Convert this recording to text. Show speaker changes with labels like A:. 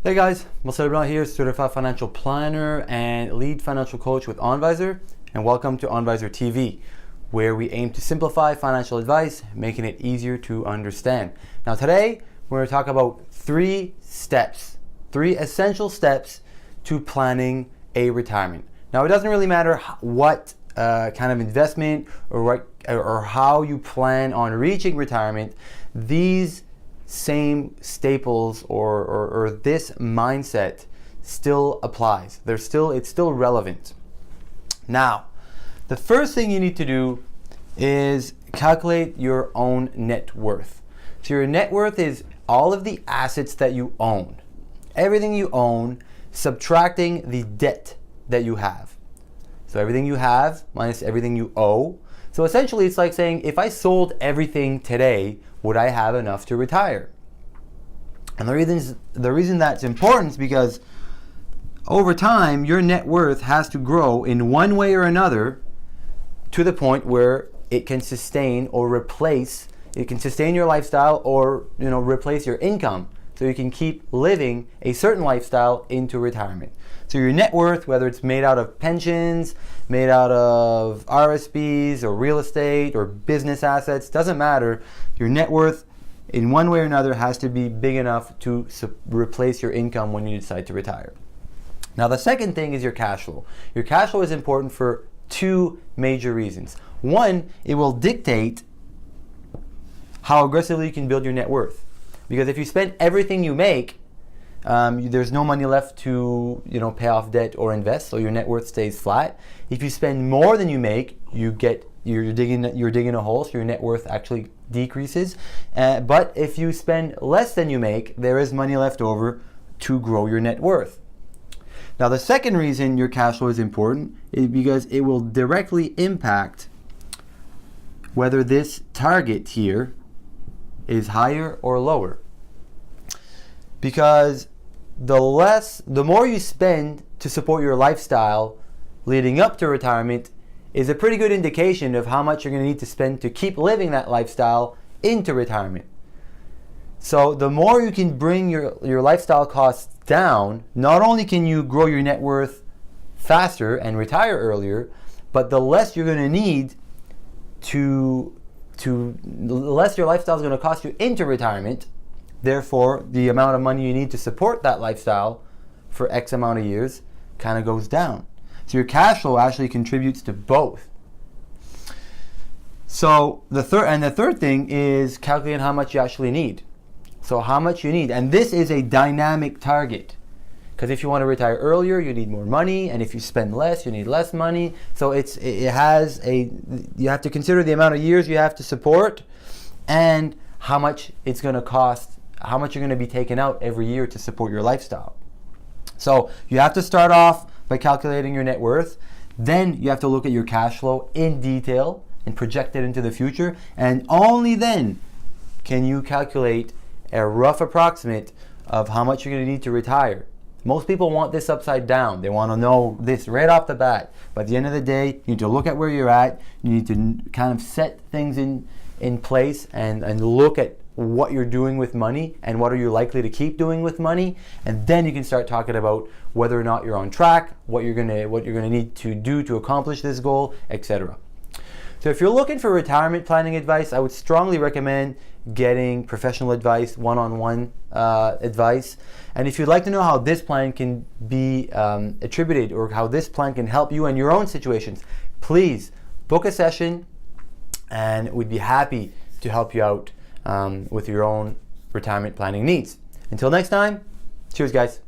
A: Hey guys, Marcel Leblanc here, certified financial planner and lead financial coach with OnVisor, and welcome to OnVisor TV, where we aim to simplify financial advice, making it easier to understand. Now today, we're going to talk about three essential steps to planning a retirement. Now it doesn't really matter what kind of investment or how you plan on reaching retirement. These same staples or this mindset still applies. It's still relevant. Now, the first thing you need to do is calculate your own net worth. So your net worth is all of the assets that you own. Everything you own, subtracting the debt that you have. So everything you have minus everything you owe. So essentially it's like saying, if I sold everything today, would I have enough to retire? And the reason that's important is because over time, your net worth has to grow in one way or another to the point where it can sustain or replace, it can sustain your lifestyle or replace your income. So you can keep living a certain lifestyle into retirement. So your net worth, whether it's made out of pensions, made out of RSPs or real estate or business assets, doesn't matter. Your net worth in one way or another has to be big enough to replace your income when you decide to retire. Now the second thing is your cash flow. Your cash flow is important for two major reasons. One, it will dictate how aggressively you can build your net worth. Because if you spend everything you make, there's no money left to pay off debt or invest, so your net worth stays flat. If you spend more than you make, you're digging a hole, so your net worth actually decreases. But if you spend less than you make, there is money left over to grow your net worth. Now the second reason your cash flow is important is because it will directly impact whether this target here is higher or lower. Because the more you spend to support your lifestyle leading up to retirement is a pretty good indication of how much you're going to need to spend to keep living that lifestyle into retirement. So the more you can bring your lifestyle costs down, not only can you grow your net worth faster and retire earlier, but the less you're going to need the less your lifestyle is going to cost you into retirement. Therefore, the amount of money you need to support that lifestyle for X amount of years kind of goes down. So your cash flow actually contributes to both. So the third thing is calculating how much you actually need. So how much you need, and this is a dynamic target. Because if you want to retire earlier, you need more money, and if you spend less, you need less money. So you have to consider the amount of years you have to support, and how much it's going to cost, how much you're going to be taking out every year to support your lifestyle. So you have to start off by calculating your net worth. Then you have to look at your cash flow in detail and project it into the future, and only then can you calculate a rough approximate of how much you're going to need to retire. Most people want this upside down. They want to know this right off the bat. But at the end of the day, you need to look at where you're at. You need to kind of set things in place and look at what you're doing with money and what are you likely to keep doing with money. And then you can start talking about whether or not you're on track, what you're gonna need to do to accomplish this goal, etc. So if you're looking for retirement planning advice, I would strongly recommend getting professional advice, one-on-one advice. And if you'd like to know how this plan can be attributed or how this plan can help you in your own situations, please book a session and we'd be happy to help you out with your own retirement planning needs. Until next time, cheers guys.